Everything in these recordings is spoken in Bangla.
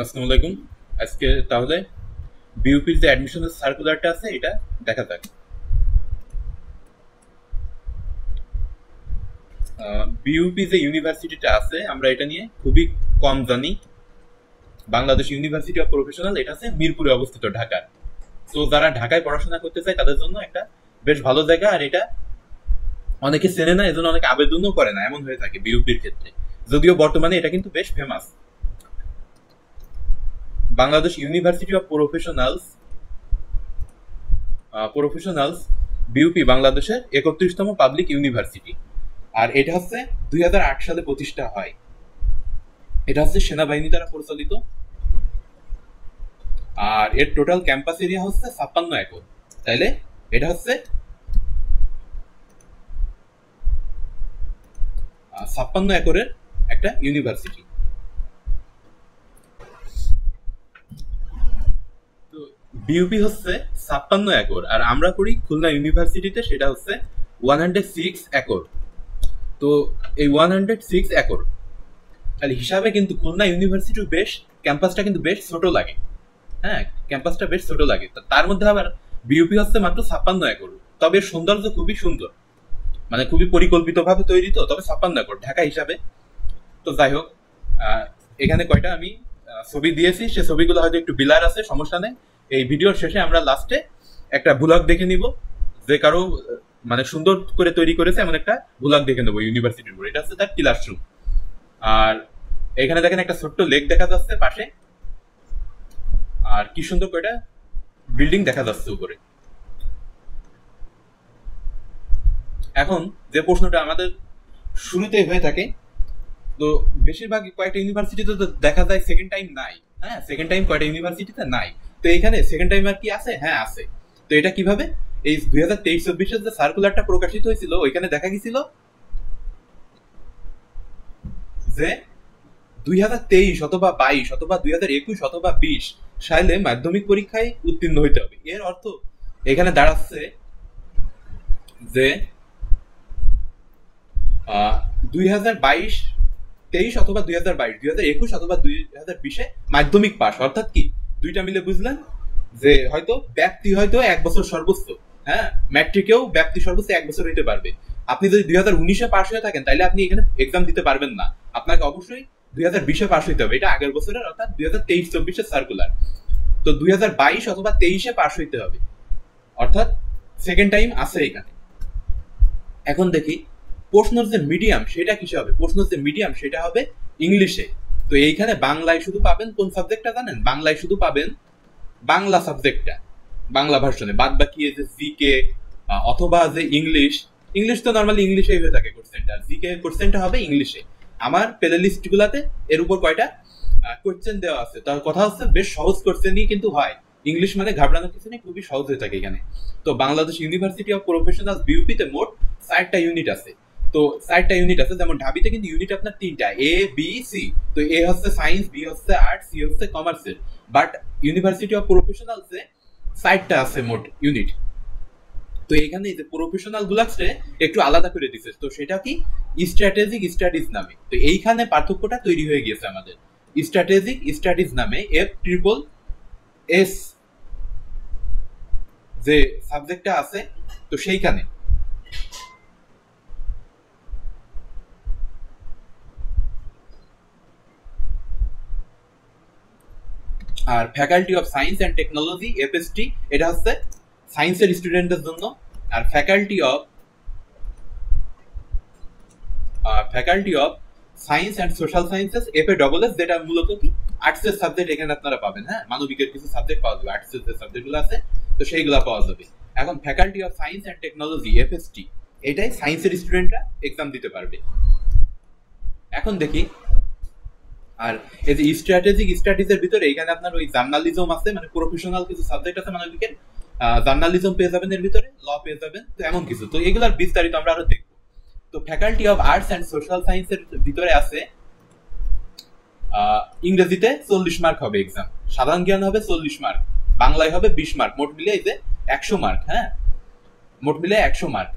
আসসালামু আলাইকুম। আজকে তাহলে বিউপির যে অ্যাডমিশনের সার্কুলারটা আছে এটা দেখা যাক। বিউপি যে ইউনিভার্সিটিটা আছে আমরা এটা নিয়ে খুবই কম জানি। বাংলাদেশ ইউনিভার্সিটি অফ প্রফেশনাল, এটা আছে মিরপুরে অবস্থিত, ঢাকার। তো যারা ঢাকায় পড়াশোনা করতে চায় তাদের জন্য একটা বেশ ভালো জায়গা, আর এটা অনেকে চেনে না, এজন্য অনেকে আবেদনও করে না, এমন হয়ে থাকে বিউপির ক্ষেত্রে। যদিও বর্তমানে এটা কিন্তু বেশ famous. Bangladesh university of professionals BUP বাংলাদেশের 31তম পাবলিক ইউনিভার্সিটি। আর এটা হচ্ছে 2008 সালে প্রতিষ্ঠা হয়। এটা হচ্ছে সেনাবাহিনী দ্বারা পরিচালিত। আর এর টোটাল ক্যাম্পাস এরিয়া হচ্ছে 56 একর। তাইলে এটা হচ্ছে 56 একরের একটা ইউনিভার্সিটি। তো বিউপি হচ্ছে 56 একর, আর আমরা করি খুলনা ইউনিভার্সিটিতে, সেটা হচ্ছে 106 একর। তো এই 106 একর তাহলে হিসাবে কিন্তু খুলনা ইউনিভার্সিটির বেশ ক্যাম্পাসটা কিন্তু বেশ ছোট লাগে। হ্যাঁ, ক্যাম্পাসটা বেশ ছোট লাগে। তার মধ্যে আবার বিউপি হচ্ছে মাত্র 56 একর। তবে এর সৌন্দর্য খুবই সুন্দর, মানে খুবই পরিকল্পিত ভাবে তৈরি। তো তবে 56 একর ঢাকা হিসাবে। তো যাই হোক, আহ, এখানে কয়টা আমি ছবি দিয়েছি, সে ছবিগুলো হয়তো একটু বিলার আছে, সমস্যা নেই। এই ভিডিওর শেষে আমরা লাস্টে একটা ভ্লগ দেখে নিব, যে কারো মানে সুন্দর করে তৈরি করেছে এমন একটা ভ্লগ দেখে নেবো ইউনিভার্সিটির উপর। এটা হচ্ছে তার ক্লাসরুম। আর এখানে দেখেন একটা ছোট্ট লেক দেখা যাচ্ছে পাশে, আর কি সুন্দর কয়টা বিল্ডিং দেখা যাচ্ছে উপরে। এখন যে প্রশ্নটা আমাদের শুরুতেই হয়ে থাকে, তো বেশিরভাগ কয়েকটা ইউনিভার্সিটিতে তো দেখা যায় সেকেন্ড টাইম নাই। হ্যাঁ, সেকেন্ড টাইম কয়েকটা ইউনিভার্সিটিতে নাই। তো এইখানে সেকেন্ড টাইম আর কি আছে? হ্যাঁ, আছে। তো এটা কিভাবে? এই 2023-24 যে সার্কুলারটা প্রকাশিত হয়েছিল ওইখানে দেখা গেছিল যে 2023 অথবা 22 অথবা 2021 অথবা 20 সালে মাধ্যমিক পরীক্ষায় উত্তীর্ণ হইতে হবে। এর অর্থ এখানে দাঁড়াচ্ছে যে 2022 23 অথবা 2022, 2021 অথবা 2020 মাধ্যমিক পাস, অর্থাৎ কি দুইটা মিলে বুঝলেন যে হয়তো ব্যাপ্তি হয়তো 1 বছর সর্বোচ্চ। হ্যাঁ, ম্যাট্রিকেও ব্যাপ্তি সর্বোচ্চ 1 বছর হইতে পারবে। আপনি যদি 2019-এ পাস হয়ে থাকেন তাহলে আপনি এখানে এক্সাম দিতে পারবেন না, আপনাকে অবশ্যই 2020-এ পাস হইতে হবে। এটা আগের বছরের, অর্থাৎ 2023-24 সার্কুলার। তো 2022 অথবা 23-এ পাস হইতে হবে, অর্থাৎ সেকেন্ড টাইম আছে এখানে। এখন দেখি প্রশ্নের যে মিডিয়াম সেটা কিসে হবে। প্রশ্নের যে মিডিয়াম সেটা হবে ইংলিশে। তো এইখানে বাংলায় শুধু পাবেন কোন সাবজেক্টটা জানেন? বাংলায় শুধু পাবেন বাংলা সাবজেক্টটা, বাংলা ভার্সনে। বাদ বাকি যে জিকে অথবা যে ইংলিশ, ইংলিশ তো নর্মালি ইংলিশেই হয়ে থাকে কোশ্চেনটা, জিকে কোশ্চেনটা হবে ইংলিশে। আমার প্লে লিস্ট গুলাতে এর উপর কয়টা কোশ্চেন দেওয়া আছে। তার কথা হচ্ছে বেশ সহজ কোশ্চেনই কিন্তু হয়। ইংলিশ মানে ঘাবড়ানোর কিছু নেই, খুবই সহজ হয়ে থাকে এখানে। তো বাংলাদেশ ইউনিভার্সিটি অফ প্রফেশনাল বিউপিতে মোট 4টা ইউনিট আছে। তো 4টা ইউনিট আছে, যেমন ঢাবিতে কিন্তু ইউনিট আপনার 3টা, এ বি সি। তো এ হচ্ছে সায়েন্স, বি হচ্ছে আর্ট, সি হচ্ছে কমার্সের। বাট ইউনিভার্সিটি অফ প্রফেশনালসে 4টা আছে মোট ইউনিট। তো এখানে যে প্রফেশনাল গুলাকে একটু আলাদা করে দিছে, তো সেটা কি স্ট্র্যাটেজিক স্টাডিজ নামে। তো এইখানে পার্থক্যটা তৈরি হয়ে গিয়েছে আমাদের। স্ট্র্যাটেজিক স্টাডিজ নামে FSSS যে সাবজেক্টটা আছে, তো সেইখানে আর faculty of science and technology FST, এটা হচ্ছে সায়েন্সের স্টুডেন্টদের জন্য। আর faculty of science and social sciences FASS, যেটা মূলত কি আর্টসের সাবজেক্ট এখানে আপনারা পাবেন। হ্যাঁ, মানবিকের কিছু সাবজেক্ট পাওয়া যাবে, আর্টসের যে সাবজেক্টগুলো আছে তো সেইগুলো পাওয়া যাবে। এখন faculty of science and technology FST, এটাই সায়েন্সের স্টুডেন্টরা এক্সাম দিতে পারবে। এখন দেখি, আর এই যে স্ট্র্যাটেজিক স্টাডিজ এর ভিতরে এখানে আপনার ওই জার্নালিজম আছে, মানে প্রফেশনাল কিছু সাবজেক্ট আছে মানবিকের। জার্নালিজম পেয়ে যাবেন এর ভিতরে, ল পেয়ে যাবেন, তো এমন কিছু। তো এগুলার বিস্তারিত আমরা আরো দেখবো। তো faculty of arts and social সায়েন্সের ভিতরে আছে ইংরেজিতে 40 মার্ক হবে এক্সাম, সাধারণ জ্ঞান হবে 40 মার্ক, বাংলায় হবে 20 মার্ক, মোট মিলে এই যে 100 মার্ক। হ্যাঁ, মোট মিলে 100 মার্ক।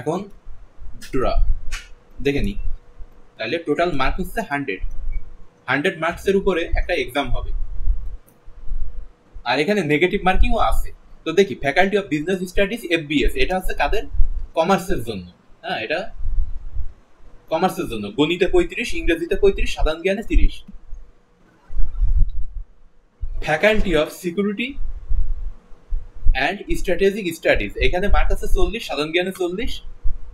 এখন দেখে নি, তাহলে টোটাল মার্ক হচ্ছে 100 100 মার্কসের উপরে একটা এক্সাম হবে, আর এখানে নেগেটিভ মার্কিংও আছে। তো দেখি faculty of business studies FBS, এটা হচ্ছে কাদের? কমার্সের জন্য। হ্যাঁ, এটা কমার্সের জন্য। গণিতে 35, ইংরেজিতে 35, সাধারণ জ্ঞানে 30। Faculty of security and strategic studies, এখানে মার্ক আছে 40, সাধারণ জ্ঞানে 40,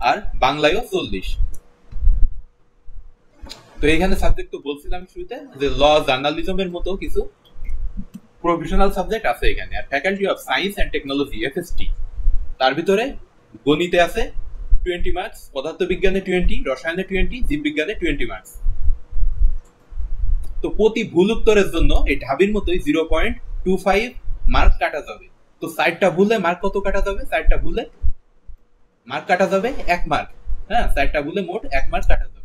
আর বাংলায়ও 40। তো এখানে সাবজেক্ট তো বলছিলাম শুরুতে যে ল, জার্নালিজমের মতো কিছু প্রফেশনাল সাবজেক্ট আছে এখানে। আর faculty of science and technology FST, তার ভিতরে গণিতে আছে 20 মার্কস, পদার্থবিজ্ঞানে 20, রসায়নে 20, জীববিজ্ঞানে 20 মার্কস। তো প্রতি ভুল উত্তরের জন্য এই ঢাবির মতোই 0.25 মার্ক কাটা যাবে। তো 4টা ভুলে মার্ক কত কাটা যাবে? 4টা ভুলে মার্ক কাটা যাবে 1 মার্ক। হ্যাঁ, 4টা ভুলে মোট 1 মার্ক কাটা যাবে।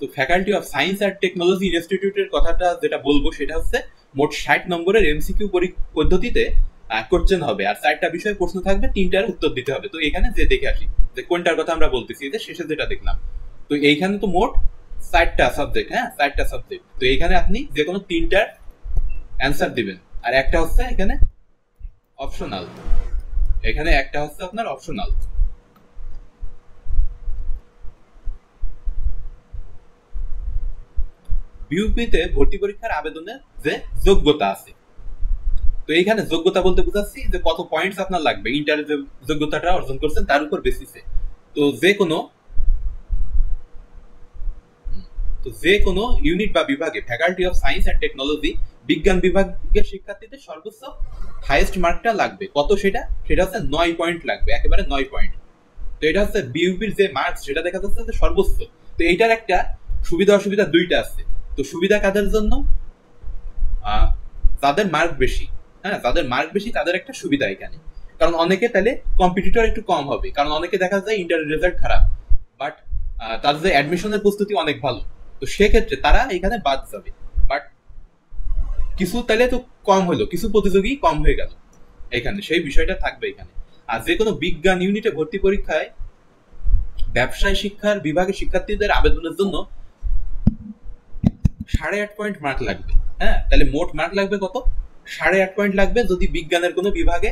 তো faculty of science and technology ইনস্টিটিউটের কথাটা যেটা বলবো সেটা হচ্ছে মোট 60 নম্বরের MCQ পদ্ধতিতে কোশ্চেন হবে, আর 4টা বিষয়ে প্রশ্ন থাকবে, 3টার উত্তর দিতে হবে। তো এখানে যে দেখে আসি যে কোনটার কথা আমরা বলতেছি, যে শেষে যেটা দেখলাম। তো এইখানে তো মোট 4টা সাবজেক্ট। হ্যাঁ, 4টা সাবজেক্ট। তো এইখানে আপনি যে কোনো 3টার অ্যান্সার দিবেন, আর একটা হচ্ছে এখানে অপশনাল। এখানে একটা হচ্ছে আপনার অপশনাল। বিউপিতে ভর্তি পরীক্ষার আবেদনের যে যোগ্যতা আছে, তো এইখানে যোগ্যতা বলতে বুঝাচ্ছি যে কত পয়েন্টস আপনার লাগবে ইন্টারের যে যোগ্যতাটা অর্জন করছেন তার উপর বেসিসে। তো যে কোনো ইউনিট বা বিভাগে faculty of science and technology বিজ্ঞান বিভাগের শিক্ষার্থীদের সর্বোচ্চ হাইয়েস্ট মার্কটা লাগবে কত? সেটা হচ্ছে 9 পয়েন্ট লাগবে, একেবারে 9 পয়েন্ট। তো এটা হচ্ছে বিউপির যে মার্কস, সেটা দেখা যাচ্ছে যে সর্বোচ্চ। তো এইটার একটা সুবিধা অসুবিধা দুইটা আছে। তো সুবিধা কাদের জন্য? যাদের মার্ক বেশি। হ্যাঁ, যাদের মার্ক বেশি তাদের একটা সুবিধা এখানে, কারণ অনেকে তাহলে কম্পিটিটর একটু কম হবে, কারণ অনেকে দেখা যায় ইন্টারের রেজাল্ট খারাপ, বাট তাদের যে অ্যাডমিশনের প্রস্তুতি অনেক ভালো, তো সেক্ষেত্রে তারা এখানে বাদ যাবে। বাট কিছু তাহলে তো কম হলো, কিছু প্রতিযোগী কম হয়ে গেল এখানে, সেই বিষয়টা থাকবে এখানে। আর যে কোনো বিজ্ঞান ইউনিটে ভর্তি পরীক্ষায় ব্যবসায় শিক্ষার বিভাগের শিক্ষার্থীদের আবেদনের জন্য 8.5 পয়েন্ট মার্ক লাগবে। হ্যাঁ, তাহলে মোট মার্ক লাগবে কত? 8.5 পয়েন্ট লাগবে যদি বিজ্ঞানের কোনো বিভাগে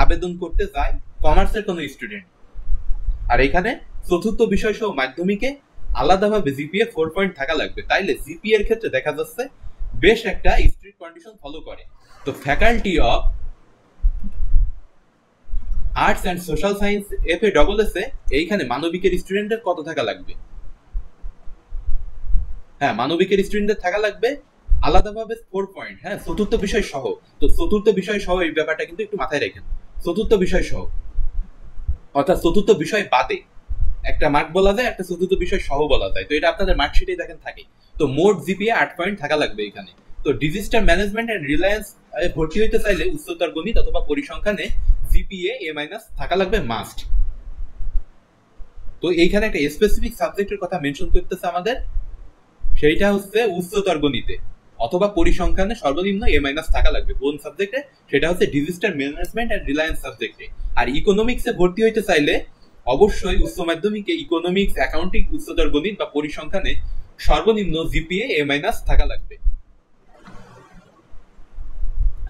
আবেদন করতে যায় কমার্সের কোনো স্টুডেন্ট। আর এখানে চতুর্থ বিষয় সহ মাধ্যমিকে আলাদাভাবে জিপিএ 4 পয়েন্ট থাকা লাগবে। তাইলে জিপিএ এর ক্ষেত্রে দেখা যাচ্ছে বেশ একটা স্ট্রিক্ট কন্ডিশন ফলো করে। তো faculty of arts and social science FASS এইখানে মানবিকের স্টুডেন্টের কত থাকা লাগবে? হ্যাঁ, মানবিকের স্টুডেন্টদের থাকা লাগবে আলাদাভাবে 4 পয়েন্ট। হ্যাঁ, চতুর্থ বিষয় সহ। তো চতুর্থ বিষয় সহ এই ব্যাপারটা কিন্তু একটু মাথায় রাখেন, চতুর্থ বিষয় সহ, অর্থাৎ চতুর্থ বিষয় বাদে একটা মার্ক বলা যায়, একটা চতুর্থ বিষয় সহ বলা যায়। তো এটা আপনাদের মার্কশিটে দেখেন থাকে। তো মোট জিপিএ 8 পয়েন্ট থাকা লাগবে এখানে। তো ডিজিটাল ম্যানেজমেন্ট এন্ড রিলায়েন্স ভর্তি হইতে চাইলে উচ্চতর গণিত অথবা পরিসংখ্যানে জিপিএ A- থাকা লাগবে মাস্ট। তো এইখানে একটা স্পেসিফিক সাবজেক্টের কথা মেনশন করতেছে আমাদের, সেইটা হচ্ছে উচ্চতর গণিতে অথবা পরিসংখ্যানে সর্বনিম্ন A- থাকা লাগবে। কোন সাবজেক্টে? সেটা হচ্ছে ডিজিটাল ম্যানেজমেন্ট এন্ড রিলায়েন্স সাবজেক্টে। আর ইকোনমিক্সে ভর্তি হইতে চাইলে অবশ্যই উচ্চ মাধ্যমিকে ইকোনমিক্স, অ্যাকাউন্টিং, উচ্চতর গণিত বা পরিসংখ্যানে সর্বনিম্ন জিপিএ A- থাকা লাগবে।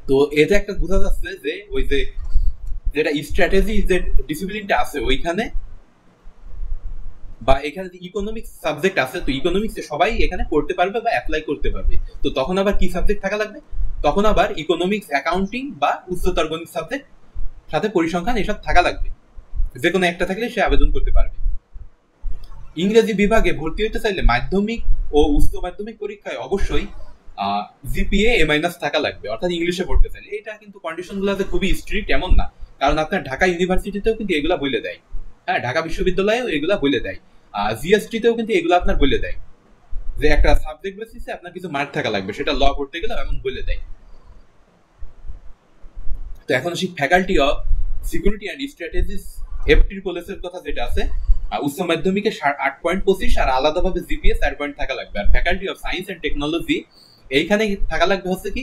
তো এতে একটা বোঝা যাচ্ছে যে ওই যে যেটা স্ট্র্যাটেজি যে ডিসিপ্লিনটা আছে ওইখানে, বা এখানে যে ইকোনমিক্স সাবজেক্ট আছে, তো ইকোনমিক্সে সবাই এখানে পড়তে পারবে বা অ্যাপ্লাই করতে পারবে। তো তখন আবার কি সাবজেক্ট থাকা লাগবে? তখন আবার ইকোনমিক্স, অ্যাকাউন্টিং বা উচ্চতর গণিত সাবজেক্ট সাথে পরিসংখ্যান এসব থাকা লাগবে। যে কোনো একটা থাকলে সে আবেদন করতে পারবে। ইংরেজি বিভাগে ভর্তি হতে চাইলে মাধ্যমিক ও উচ্চ মাধ্যমিক পরীক্ষায় অবশ্যই জিপিএ A- থাকা লাগবে, অর্থাৎ ইংলিশে পড়তে চাইলে। এটা কিন্তু কন্ডিশন গুলো খুবই স্ট্রিক্ট এমন না, কারণ আপনার ঢাকা ইউনিভার্সিটিতেও কিন্তু এগুলা বলে দেয়। হ্যাঁ, ঢাকা বিশ্ববিদ্যালয়েও এগুলা বলে দেয়, জিএসটিতেও কিন্তু এগুলো আপনার বলে দেয় যে একটা সাবজেক্ট বেসিসে আপনার কিছু মার্ক থাকা লাগবে, সেটা ল পড়তে গেলে এমন বলে দেয়। তো এখন আসি faculty of security and strategies FTPS এর কথা যেটা আছে, উচ্চ মাধ্যমিকে 8.25 আর আলাদাভাবে জিপিএ 4 পয়েন্ট থাকা লাগবে। আর faculty of science and technology এইখানে থাকা লাগবে হচ্ছে কি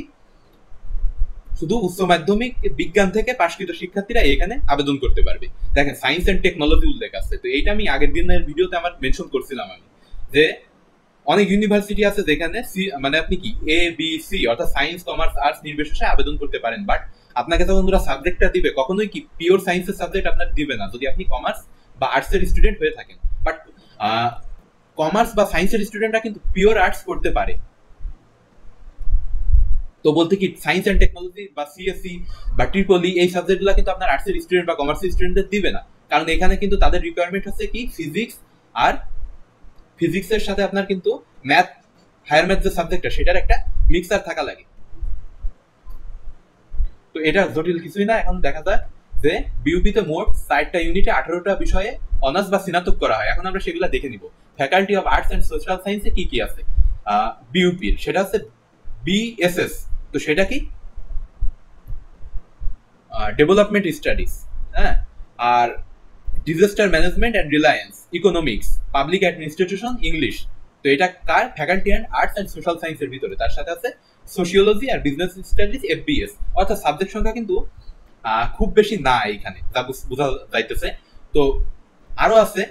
শুধু উচ্চ মাধ্যমিক বিজ্ঞান থেকে পাশকৃত শিক্ষার্থীরা এখানে আবেদন করতে পারবে। দেখেন সায়েন্স এন্ড টেকনোলজি উল্লেখ আছে, তো এইটা আমি আগের দিনের ভিডিওতে আমার মেনশন করছিলাম আমি, যে অনেক ইউনিভার্সিটি আছে যেখানে মানে আপনি কি ABC অর্থাৎ সায়েন্স কমার্স আর্টস নির্বিশেষে আবেদন করতে পারেন, বাট আপনাকে যখন ওরা সাবজেক্টটা দিবে কখনোই কি পিওর সায়েন্সের সাবজেক্ট আপনার দিবে না যদি আপনি কমার্স বা আর্টসের স্টুডেন্ট হয়ে থাকেন। বাট কমার্স বা সায়েন্সের স্টুডেন্টরা কিন্তু পিওর আর্টস করতে পারে। তো বলতে কি সায়েন্স এন্ড টেকনোলজি বা সিএসসি বা ট্রিপলি এই সাবজেক্টগুলো কিন্তু আপনার আর্টসের স্টুডেন্ট বা কমার্সের স্টুডেন্টদের দিবে না, কারণ এখানে কিন্তু তাদের রিকোয়ারমেন্ট হচ্ছে কি ফিজিক্স, আর ফিজিক্সের সাথে আপনার কিন্তু ম্যাথ, হায়ার ম্যাথ যে সাবজেক্টটা সেটার একটা মিক্সার থাকা লাগে। তো এটা জটিল কিছুই না। এখন দেখা যায় যে বিউপিতে মোট 4টা ইউনিটে 18টা বিষয়ে অনার্স বা স্নাতক করা হয়। এখন আমরা সেগুলো দেখে নিব। Faculty of arts and social সায়েন্সে কি কি আছে বিউপির, সেটা হচ্ছে BSS। তো সেটা কি ডেভেলপমেন্ট স্টাডিজ, হ্যাঁ, আর disaster management and reliance, economics, public administration, English. তো এটা কার faculty and arts and social সায়েন্সের ভিতরে। তার সাথে আছে সোশিওলজি আর বিজনেস স্টাডিজ FBS, অর্থাৎ সাবজেক্ট সংখ্যা কিন্তু খুব বেশি না এইখানে, যা বোঝা যাইতেছে। তো আরো আছে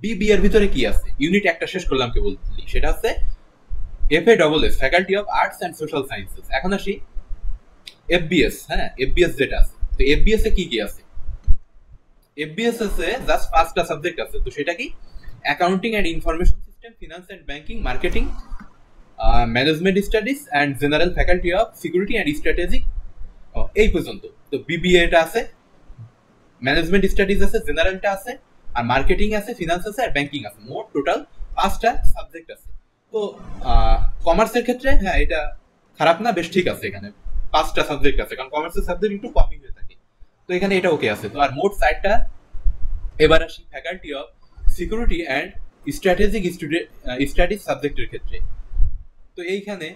BB এর ভিতরে কি আছে, ইউনিট একটা শেষ করলাম কে বলছি, সেটা হচ্ছে FASS, faculty of arts and social sciences. এখন আসি FBS, হ্যাঁ, FBS যেটা আছে, তো FBS এ কি কি আছে? FBS এ জাস্ট 5টা সাবজেক্ট আছে। তো সেটা কি accounting and information system, finance and banking, marketing, management studies and general faculty of security and strategic, এই পর্যন্ত। তো BBA টা আছে, ম্যানেজমেন্ট স্টাডিজ আছে, জেনারেলটা আছে, আর মার্কেটিং আছে, ফিনান্স আছে, আর ব্যাংকিং আছে। মোট টোটাল 5টা সাবজেক্ট আছে। তো কমার্সের ক্ষেত্রে হ্যাঁ এটা খারাপ না, বেশ ঠিক আছে, এখানে 5টা সাবজেক্ট আছে, কারণ কমার্সের সাবজেক্ট একটু কমই হয়ে থাকে। তো এখানে এটা ওকে আছে। তো আর মোট 4টা। এবার আসি faculty of security and strategic studies সাবজেক্টের ক্ষেত্রে। তো এইখানে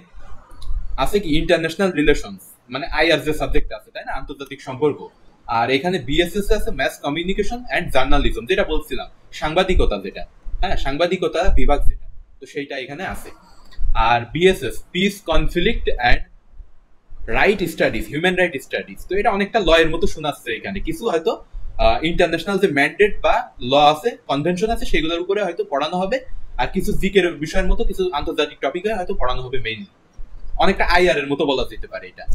আছে কি ইন্টারন্যাশনাল রিলেশনস, মানে IR যে সাবজেক্ট আছে, তাই না, আন্তর্জাতিক সম্পর্ক। আর এখানে BSS আছে ম্যাস কমিউনিকেশন অ্যান্ড জার্নালিজম, যেটা বলছিলাম সাংবাদিকতা, যেটা হ্যাঁ সাংবাদিকতা বিভাগ যেটা, তো সেইটা এখানে আছে। আর BSS piece, conflict and right studies, human right studies. তো এটা অনেকটা ল এর মতো শোনাচ্ছে, এখানে কিছু হয়তো ইন্টারন্যাশনাল যে ম্যান্ডেট বা ল আছে, কনভেনশন আছে, সেগুলোর উপরে হয়তো পড়ানো হবে, আর কিছু জিকের বিষয়ের মতো কিছু আন্তর্জাতিক টপিকে হয়তো পড়ানো হবে মেইনলি। অনেকটা IR এর মতো বলা যেতে পারে এটা।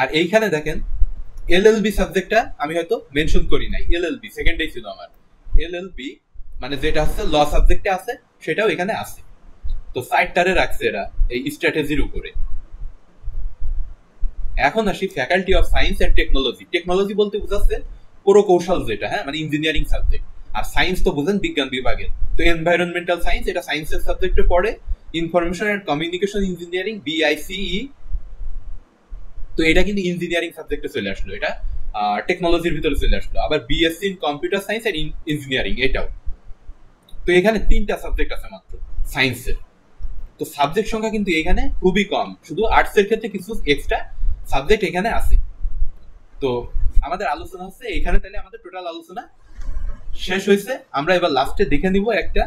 আর এইখানে দেখেন LLB সাবজেক্টটা আমি হয়তো মেনশন করি নাই, LLB সেকেন্ডেই ছিল আমার। LLB মানে যেটা হচ্ছে ল সাবজেক্টে আছে, সেটাও এখানে আছে। তো সাইডটারে রাখছে এরা এই স্ট্র্যাটেজির উপরে। এখন আসি faculty of science and technology. Technology বলতে বোঝাচ্ছে পুরকৌশল যেটা, হ্যাঁ, মানে ইঞ্জিনিয়ারিং সাবজেক্ট। আর সায়েন্স তো বুঝেন বিজ্ঞান বিভাগের। তো এনভায়রনমেন্টাল সায়েন্স এটা সায়েন্সের সাবজেক্টে পড়ে। Information and communication engineering BICE, তো এটা কিন্তু ইঞ্জিনিয়ারিং সাবজেক্টে চলে আসলো, এটা টেকনোলজির ভিতরে চলে আসলো। আবার BSc in computer science and engineering এটাও। তো এখানে 3টা সাবজেক্ট আছে মাত্র সায়েন্সের। তো সাবজেক্ট সংখ্যা কিন্তু এখানে খুবই কম, শুধু আর্টসের ক্ষেত্রে কিছু এক্সট্রা সাবজেক্ট এখানে আছে। তো আমাদের আলোচনা হচ্ছে এখানে, তাহলে আমাদের টোটাল আলোচনা শেষ হয়েছে। আমরা এবার লাস্টে দেখে নিব একটা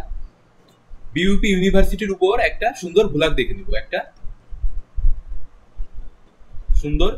BUP ইউনিভার্সিটির উপর একটা সুন্দর ভ্লগ দেখে নিব, একটা সুন্দর